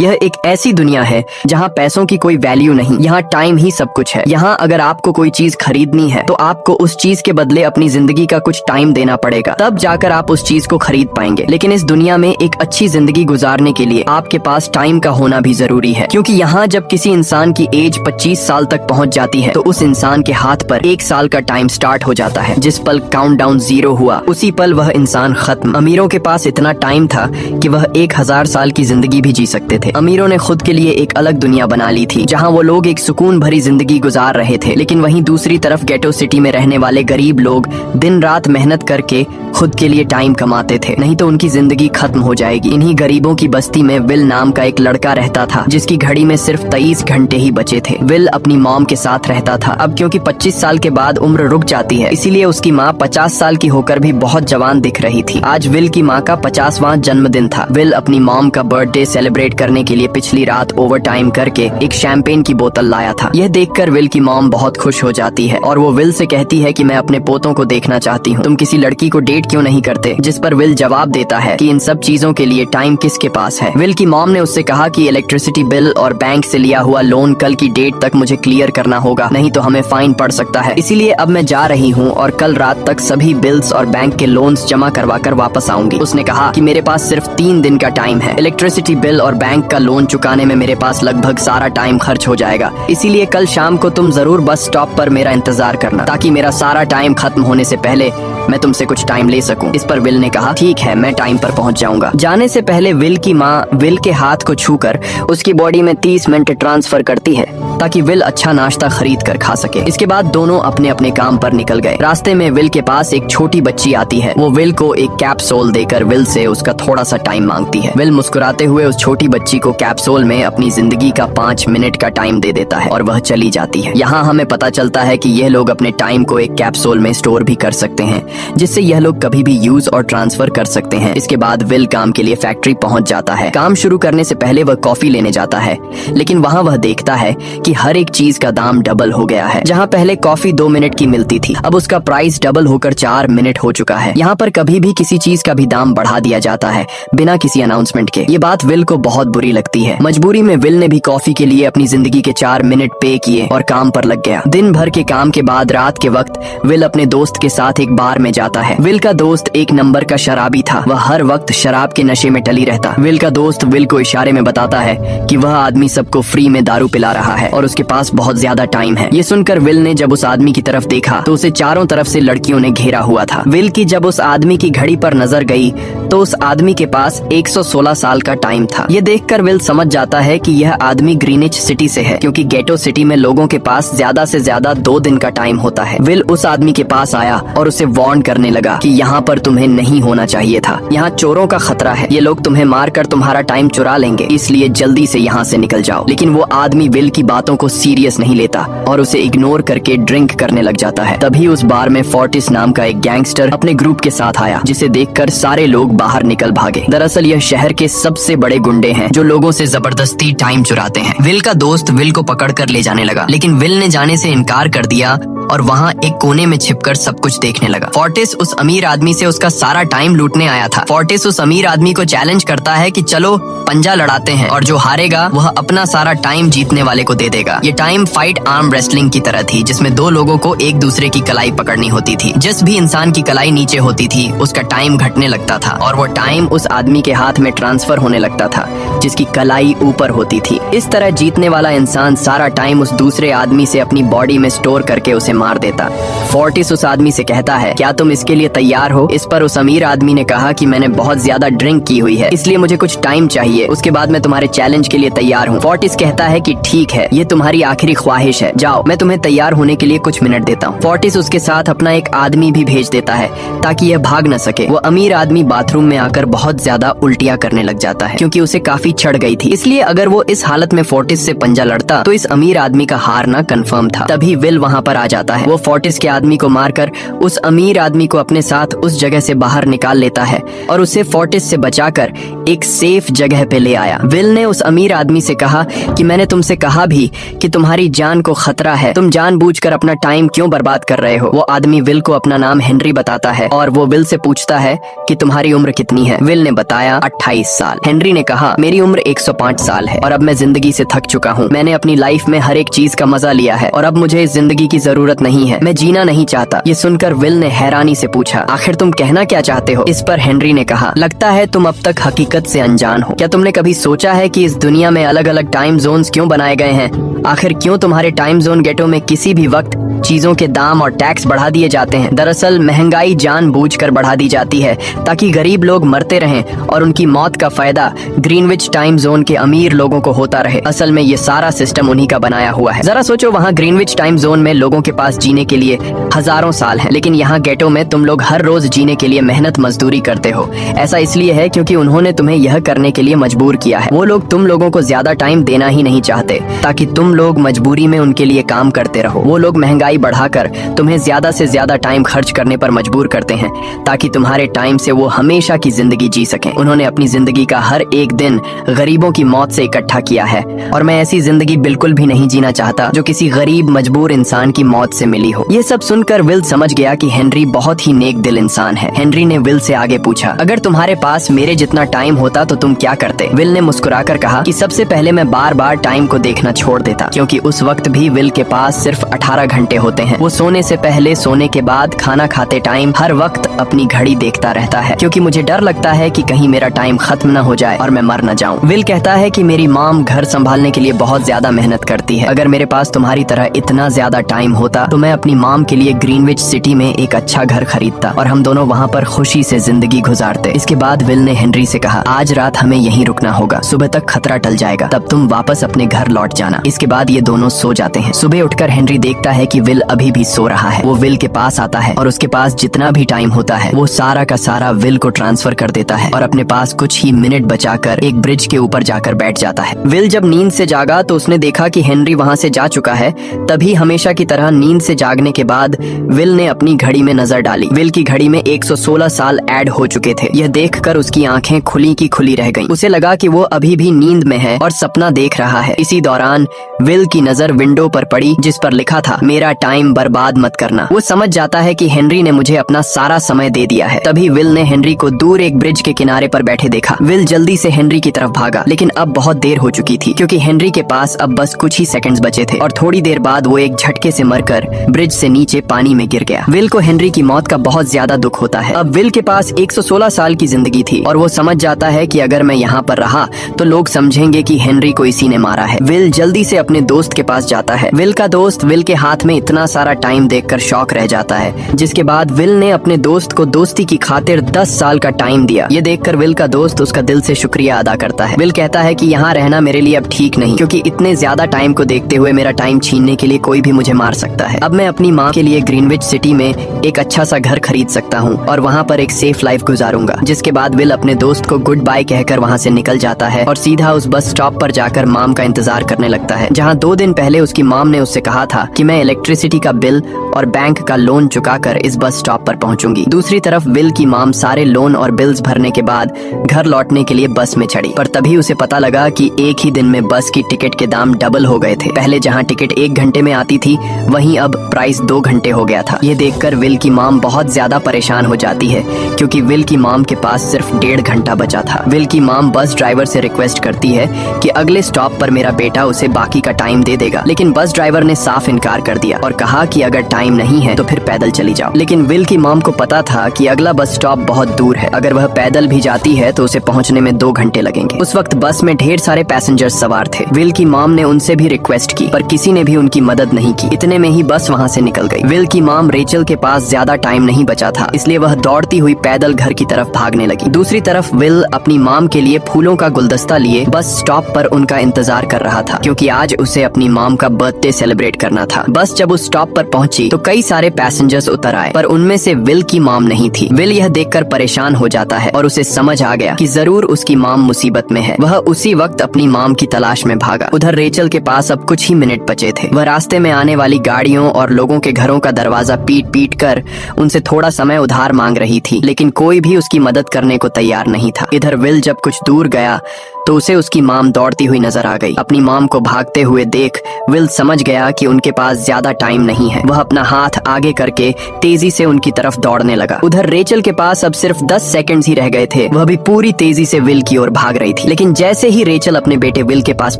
यह एक ऐसी दुनिया है जहाँ पैसों की कोई वैल्यू नहीं, यहाँ टाइम ही सब कुछ है। यहाँ अगर आपको कोई चीज खरीदनी है तो आपको उस चीज के बदले अपनी जिंदगी का कुछ टाइम देना पड़ेगा, तब जाकर आप उस चीज को खरीद पाएंगे। लेकिन इस दुनिया में एक अच्छी जिंदगी गुजारने के लिए आपके पास टाइम का होना भी जरूरी है, क्योंकि यहाँ जब किसी इंसान की एज 25 साल तक पहुँच जाती है तो उस इंसान के हाथ पर 1 साल का टाइम स्टार्ट हो जाता है। जिस पल काउंटडाउन 0 हुआ उसी पल वह इंसान खत्म। अमीरों के पास इतना टाइम था कि वह 1000 साल की जिंदगी भी जी सकते थे। अमीरों ने खुद के लिए एक अलग दुनिया बना ली थी जहाँ वो लोग एक सुकून भरी जिंदगी गुजार रहे थे, लेकिन वहीं दूसरी तरफ गेटो सिटी में रहने वाले गरीब लोग दिन रात मेहनत करके खुद के लिए टाइम कमाते थे, नहीं तो उनकी जिंदगी खत्म हो जाएगी। इन्हीं गरीबों की बस्ती में विल नाम का एक लड़का रहता था जिसकी घड़ी में सिर्फ 23 घंटे ही बचे थे। विल अपनी मॉम के साथ रहता था। अब क्योंकि 25 साल के बाद उम्र रुक जाती है, इसीलिए उसकी माँ 50 साल की होकर भी बहुत जवान दिख रही थी। आज विल की माँ का 50वां जन्मदिन था। विल अपनी मॉम का बर्थडे सेलिब्रेट करने के लिए पिछली रात ओवर टाइम करके एक शैंपेन की बोतल लाया था। यह देखकर विल की मॉम बहुत खुश हो जाती है और वो विल से कहती है कि मैं अपने पोतों को देखना चाहती हूँ, तुम किसी लड़की को डेट क्यों नहीं करते? जिस पर विल जवाब देता है कि इन सब चीजों के लिए टाइम किसके पास है। विल की मॉम ने उससे कहा कि इलेक्ट्रिसिटी बिल और बैंक से लिया हुआ लोन कल की डेट तक मुझे क्लियर करना होगा, नहीं तो हमें फाइन पड़ सकता है। इसीलिए अब मैं जा रही हूँ और कल रात तक सभी बिल्स और बैंक के लोन्स जमा करवा कर वापस आऊंगी। उसने कहा कि मेरे पास सिर्फ 3 दिन का टाइम है। इलेक्ट्रिसिटी बिल और बैंक का लोन चुकाने में मेरे पास लगभग सारा टाइम खर्च हो जाएगा, इसीलिए कल शाम को तुम जरूर बस स्टॉप पर मेरा इंतजार करना, ताकि मेरा सारा टाइम खत्म होने से पहले मैं तुमसे कुछ टाइम ले सकूं। इस पर विल ने कहा ठीक है, मैं टाइम पर पहुंच जाऊंगा। जाने से पहले विल की माँ विल के हाथ को छूकर उसकी बॉडी में 30 मिनट ट्रांसफर करती है ताकि विल अच्छा नाश्ता खरीद कर खा सके। इसके बाद दोनों अपने अपने काम पर निकल गए। रास्ते में विल के पास एक छोटी बच्ची आती है। वो विल को एक कैप्सूल देकर विल से उसका थोड़ा सा टाइम मांगती है। विल मुस्कुराते हुए उस छोटी बच्ची को कैप्सूल में अपनी जिंदगी का 5 मिनट का टाइम दे देता है और वह चली जाती है। यहाँ हमें पता चलता है कि यह लोग अपने टाइम को एक कैप्सूल में स्टोर भी कर सकते हैं, जिससे यह लोग कभी भी यूज और ट्रांसफर कर सकते हैं। इसके बाद विल काम के लिए फैक्ट्री पहुंच जाता है। काम शुरू करने से पहले वह कॉफी लेने जाता है, लेकिन वहाँ वह देखता है कि हर एक चीज का दाम डबल हो गया है। जहाँ पहले कॉफी 2 मिनट की मिलती थी, अब उसका प्राइस डबल होकर 4 मिनट हो चुका है। यहाँ पर कभी भी किसी चीज का भी दाम बढ़ा दिया जाता है बिना किसी अनाउंसमेंट के। ये बात विल को बहुत बुरी लगती है। मजबूरी में विल ने भी कॉफी के लिए अपनी जिंदगी के 4 मिनट पे किए और काम पर लग गया। दिन भर के काम के बाद रात के वक्त विल अपने दोस्त के साथ एक बार में जाता है। विल का दोस्त एक नंबर का शराबी था। वह हर वक्त शराब के नशे में टली रहता। विल का दोस्त विल को इशारे में बताता है कि वह आदमी सबको फ्री में दारू पिला रहा है और उसके पास बहुत ज्यादा टाइम है। ये सुनकर विल ने जब उस आदमी की तरफ देखा तो उसे चारों तरफ से लड़कियों ने घेरा हुआ था। विल की जब उस आदमी की घड़ी पर नजर गई तो उस आदमी के पास 116 साल का टाइम था। ये देखकर विल समझ जाता है कि यह आदमी ग्रीनिच सिटी से है, क्योंकि गेटो सिटी में लोगों के पास ज्यादा से ज्यादा 2 दिन का टाइम होता है। विल उस आदमी के पास आया और उसे वार्न करने लगा कि यहाँ पर तुम्हें नहीं होना चाहिए था। यहाँ चोरों का खतरा है, ये लोग तुम्हें मारकर तुम्हारा टाइम चुरा लेंगे, इसलिए जल्दी से यहाँ से निकल जाओ। लेकिन वो आदमी विल की बातों को सीरियस नहीं लेता और उसे इग्नोर करके ड्रिंक करने लग जाता है। तभी उस बार में फोर्टिस नाम का एक गैंगस्टर अपने ग्रुप के साथ आया, जिसे देखकर सारे लोग बाहर निकल भागे। दरअसल यह शहर के सबसे बड़े गुंडे हैं जो लोगों से जबरदस्ती टाइम चुराते हैं। विल का दोस्त विल को पकड़कर ले जाने लगा, लेकिन विल ने जाने से इनकार कर दिया और वहाँ एक कोने में छिपकर सब कुछ देखने लगा। फोर्टिस उस अमीर आदमी से उसका सारा टाइम लूटने आया था। फोर्टिस उस अमीर आदमी को चैलेंज करता है कि चलो पंजा लड़ाते हैं और जो हारेगा वह अपना सारा टाइम जीतने वाले को दे देगा। ये टाइम फाइट आर्म रेसलिंग की तरह थी, जिसमें 2 लोगों को एक दूसरे की कलाई पकड़नी होती थी। जिस भी इंसान की कलाई नीचे होती थी उसका टाइम घटने लगता था और वो टाइम उस आदमी के हाथ में ट्रांसफर होने लगता था जिसकी कलाई ऊपर होती थी। इस तरह जीतने वाला इंसान सारा टाइम उस दूसरे आदमी से अपनी बॉडी में स्टोर करके उसे मार देता। फोर्टिस उस आदमी से कहता है क्या तुम इसके लिए तैयार हो? इस पर उस अमीर आदमी ने कहा कि मैंने बहुत ज्यादा ड्रिंक की हुई है, इसलिए मुझे कुछ टाइम चाहिए, उसके बाद मैं तुम्हारे चैलेंज के लिए तैयार हूँ। फोर्टिस कहता है कि ठीक है, ये तुम्हारी आखिरी ख्वाहिश है, जाओ मैं तुम्हें तैयार होने के लिए कुछ मिनट देता हूँ। फोर्टिस उसके साथ अपना एक आदमी भी भेज देता है ताकि यह भाग न सके। वो अमीर आदमी बाथरूम में आकर बहुत ज्यादा उल्टियाँ करने लग जाता है क्योंकि उसे काफी चढ़ गई थी। इसलिए अगर वो इस हालत में फोर्टिस से पंजा लड़ता तो इस अमीर आदमी का हारना कंफर्म था। तभी विल वहाँ पर आ जाता है। वो फोर्टिस के आदमी को मारकर उस अमीर आदमी को अपने साथ उस जगह से बाहर निकाल लेता है और उसे फोर्टिस से बचाकर एक सेफ जगह पे ले आया। विल ने उस अमीर आदमी से कहा कि मैंने तुमसे कहा भी कि तुम्हारी जान को खतरा है, तुम जानबूझकर अपना टाइम क्यों बर्बाद कर रहे हो। वो आदमी विल को अपना नाम हेनरी बताता है और वो विल से पूछता है कि तुम्हारी उम्र कितनी है। विल ने बताया 28 साल। हेनरी ने कहा मेरी उम्र 105 साल है और अब मैं जिंदगी से थक चुका हूँ। मैंने अपनी लाइफ में हर एक चीज का मजा लिया है और अब मुझे इस जिंदगी की जरूरत नहीं है, मैं जीना नहीं चाहता। ये सुनकर विल ने हैरानी से पूछा आखिर तुम कहना क्या चाहते हो। इस पर हेनरी ने कहा लगता है तुम अब तक हकीकत से अनजान हो। क्या तुमने कभी सोचा है कि इस दुनिया में अलग अलग टाइम जोन्स क्यों बनाए गए हैं? आखिर क्यों तुम्हारे टाइम जोन गेटो में किसी भी वक्त चीजों के दाम और टैक्स बढ़ा दिए जाते हैं? दरअसल महंगाई जानबूझकर बढ़ा दी जाती है ताकि गरीब लोग मरते रहें और उनकी मौत का फायदा ग्रीनविच टाइम जोन के अमीर लोगों को होता रहे। असल में ये सारा सिस्टम उन्हीं का बनाया हुआ है। जरा सोचो, वहाँ ग्रीनविच टाइम जोन में लोगों के पास जीने के लिए हजारों साल हैं, लेकिन यहाँ गेटो में तुम लोग हर रोज जीने के लिए मेहनत मजदूरी करते हो। ऐसा इसलिए है क्योंकि उन्होंने तुम्हें यह करने के लिए मजबूर किया है। वो लोग तुम लोगों को ज्यादा टाइम देना ही नहीं चाहते ताकि तुम लोग मजबूरी में उनके लिए काम करते रहो। वो लोग महंगाई बढ़ाकर तुम्हें ज्यादा से ज्यादा टाइम खर्च करने पर मजबूर करते हैं ताकि तुम्हारे टाइम से वो हमेशा की जिंदगी जी सकें। उन्होंने अपनी जिंदगी का हर एक दिन गरीबों की मौत से इकट्ठा किया है और मैं ऐसी जिंदगी बिल्कुल भी नहीं जीना चाहता जो किसी गरीब मजबूर इंसान की मौत से मिली हो। ये सब सुनकर विल समझ गया कि हेनरी बहुत ही नेक दिल इंसान है। हेनरी ने विल से आगे पूछा अगर तुम्हारे पास मेरे जितना टाइम होता तो तुम क्या करते? विल ने मुस्कुराकर कहा कि सबसे पहले मैं बार बार टाइम को देखना छोड़ देता, क्योंकि उस वक्त भी विल के पास सिर्फ 18 घंटे होते हैं। वो सोने से पहले, सोने के बाद, खाना खाते टाइम हर वक्त अपनी घड़ी देखता रहता है, क्योंकि मुझे डर लगता है कि कहीं मेरा टाइम खत्म न हो जाए और मैं मर न जाऊं। विल कहता है कि मेरी मॉम घर संभालने के लिए बहुत ज्यादा मेहनत करती है। अगर मेरे पास तुम्हारी तरह इतना ज्यादा टाइम होता तो मैं अपनी मॉम के लिए ग्रीनविच सिटी में एक अच्छा घर खरीदता और हम दोनों वहाँ पर खुशी से जिंदगी गुजारते। इसके बाद विल ने हेनरी से कहा आज रात हमें यहीं रुकना होगा, सुबह तक खतरा टल जाएगा, तब तुम वापस अपने घर लौट जाना। इसके बाद ये दोनों सो जाते हैं। सुबह उठकर हेनरी देखता है कि विल अभी भी सो रहा है। वो विल के पास आता है और उसके पास जितना भी टाइम होता है वो सारा का सारा विल को ट्रांसफर कर देता है और अपने पास कुछ ही मिनट बचाकर एक ब्रिज के ऊपर जाकर बैठ जाता है। विल जब नींद से जागा तो उसने देखा कि हेनरी वहाँ से जा चुका है। तभी हमेशा की तरह नींद से जागने के बाद विल ने अपनी घड़ी में नजर डाली। विल की घड़ी में 116 साल ऐड हो चुके थे। यह देखकर उसकी आंखें खुली की खुली रह गईं। उसे लगा कि वो अभी भी नींद में है और सपना देख रहा है। इसी दौरान विल की नजर विंडो पर पड़ी जिस पर लिखा था मेरा टाइम बर्बाद मत करना। वो समझ जाता है कि हेनरी ने मुझे अपना सारा समय दे दिया है। तभी विल ने हेनरी को दूर एक ब्रिज के किनारे पर बैठे देखा। विल जल्दी से हेनरी की तरफ भागा, लेकिन अब बहुत देर हो चुकी थी क्योंकि हेनरी के पास अब बस कुछ ही सेकंड्स बचे थे और थोड़ी देर बाद वो एक झटके से मरकर ब्रिज से नीचे पानी में गिर गया। विल को हेनरी की मौत का बहुत ज्यादा दुख होता है। अब विल के पास 116 साल की जिंदगी थी और वो समझ जाता है कि अगर मैं यहाँ पर रहा तो लोग समझेंगे कि हेनरी को इसी ने मारा है। विल जल्दी से अपने दोस्त के पास जाता है। विल का दोस्त विल के हाथ में इतना सारा टाइम देखकर शॉक रह जाता है, जिसके बाद विल ने अपने दोस्त को दोस्ती की खातिर 10 साल का टाइम दिया। ये देखकर विल का दोस्त उसका दिल से शुक्रिया अदा करता है। विल कहता है कि यहाँ रहना मेरे लिए अब ठीक नहीं, क्योंकि इतने ज्यादा टाइम को देखते हुए मेरा टाइम छीनने के लिए कोई भी मुझे मार सकता है। अब मैं अपनी माँ के लिए ग्रीनविच सिटी में एक अच्छा सा घर खरीद सकता हूँ और वहाँ पर एक सेफ लाइफ गुजारूंगा। जिसके बाद विल अपने दोस्त को गुड बाय कहकर वहाँ से निकल जाता है और सीधा उस बस स्टॉप पर जाकर माम का इंतजार करने लगता है, जहाँ 2 दिन पहले उसकी माम ने उससे कहा था कि मैं इलेक्ट्रिसिटी का बिल और बैंक का लोन चुकाकर इस बस स्टॉप पर पहुंचूंगी। दूसरी तरफ विल की माम सारे लोन और बिल्स भरने के बाद घर लौटने के लिए बस में चढ़ी, पर तभी उसे पता लगा कि एक ही दिन में बस की टिकट के दाम डबल हो गए थे। पहले जहां टिकट 1 घंटे में आती थी वहीं अब प्राइस 2 घंटे हो गया था। ये देखकर विल की माम बहुत ज्यादा परेशान हो जाती है क्योंकि विल की माम के पास सिर्फ 1.5 घंटा बचा था। विल की माम बस ड्राइवर से रिक्वेस्ट करती है कि अगले स्टॉप पर मेरा बेटा उसे बाकी का टाइम दे देगा, लेकिन बस ड्राइवर ने साफ इनकार कर दिया और कहा कि अगर टाइम नहीं है तो फिर पैदल चली जाओ। लेकिन विल की मॉम को पता था कि अगला बस स्टॉप बहुत दूर है, अगर वह पैदल भी जाती है तो उसे पहुंचने में 2 घंटे लगेंगे। उस वक्त बस में ढेर सारे पैसेंजर्स सवार थे। विल की मॉम ने उनसे भी रिक्वेस्ट की पर किसी ने भी उनकी मदद नहीं की। इतने में ही बस वहाँ से निकल गई। विल की मॉम रेचल के पास ज्यादा टाइम नहीं बचा था, इसलिए वह दौड़ती हुई पैदल घर की तरफ भागने लगी। दूसरी तरफ विल अपनी मॉम के लिए फूलों का गुलदस्ता लिए बस स्टॉप पर उनका इंतजार कर रहा था, क्योंकि आज उसे अपनी मॉम का बर्थडे सेलिब्रेट करना था। बस जब उस स्टॉप पर पहुंची तो कई सारे पैसेंजर्स उतर आए, पर उनमें से विल की मॉम नहीं थी। विल यह देखकर परेशान हो जाता है और उसे समझ आ गया कि जरूर उसकी मॉम मुसीबत में है। वह उसी वक्त अपनी मॉम की तलाश में भागा। उधर रेचल के पास अब कुछ ही मिनट बचे थे। वह रास्ते में आने वाली गाड़ियों और लोगों के घरों का दरवाजा पीट पीट कर उनसे थोड़ा समय उधार मांग रही थी, लेकिन कोई भी उसकी मदद करने को तैयार नहीं था। इधर विल जब कुछ दूर गया तो उसे उसकी मॉम दौड़ती हुई नजर आ गई। अपनी मॉम को भागते हुए देख विल समझ गया कि उनके पास ज्यादा टाइम नहीं है। वह अपना हाथ आगे करके तेजी से उनकी तरफ दौड़ने लगा। उधर रेचल के पास अब सिर्फ 10 सेकंड्स ही रह गए थे। वह भी पूरी तेजी से विल की ओर भाग रही थी, लेकिन जैसे ही रेचल अपने बेटे विल के पास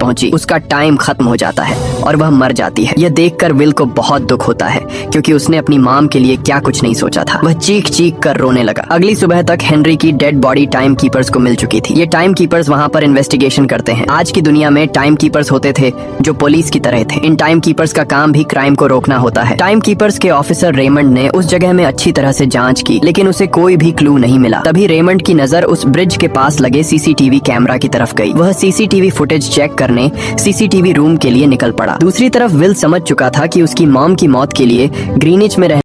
पहुंची, उसका टाइम खत्म हो जाता है और वह मर जाती है। यह देखकर विल को बहुत दुख होता है, क्योंकि उसने अपनी मॉम के लिए क्या कुछ नहीं सोचा था। वह चीख चीख कर रोने लगा। अगली सुबह तक हेनरी की डेड बॉडी टाइम कीपर्स को मिल चुकी थी। ये टाइम कीपर्स वहाँ पर इन्वेस्टिगेशन करते हैं। आज की दुनिया में टाइम कीपर्स होते थे जो पुलिस की तरह थे। इन टाइम कीपर्स का काम भी क्राइम को रोकना होता है। टाइम कीपर्स के ऑफिसर रेमंड ने उस जगह में अच्छी तरह से जांच की, लेकिन उसे कोई भी क्लू नहीं मिला। तभी रेमंड की नजर उस ब्रिज के पास लगे सीसीटीवी कैमरा की तरफ गई। वह सीसीटीवी फुटेज चेक करने सीसीटीवी रूम के लिए निकल पड़ा। दूसरी तरफ विल समझ चुका था कि उसकी मॉम की मौत के लिए ग्रीनिच में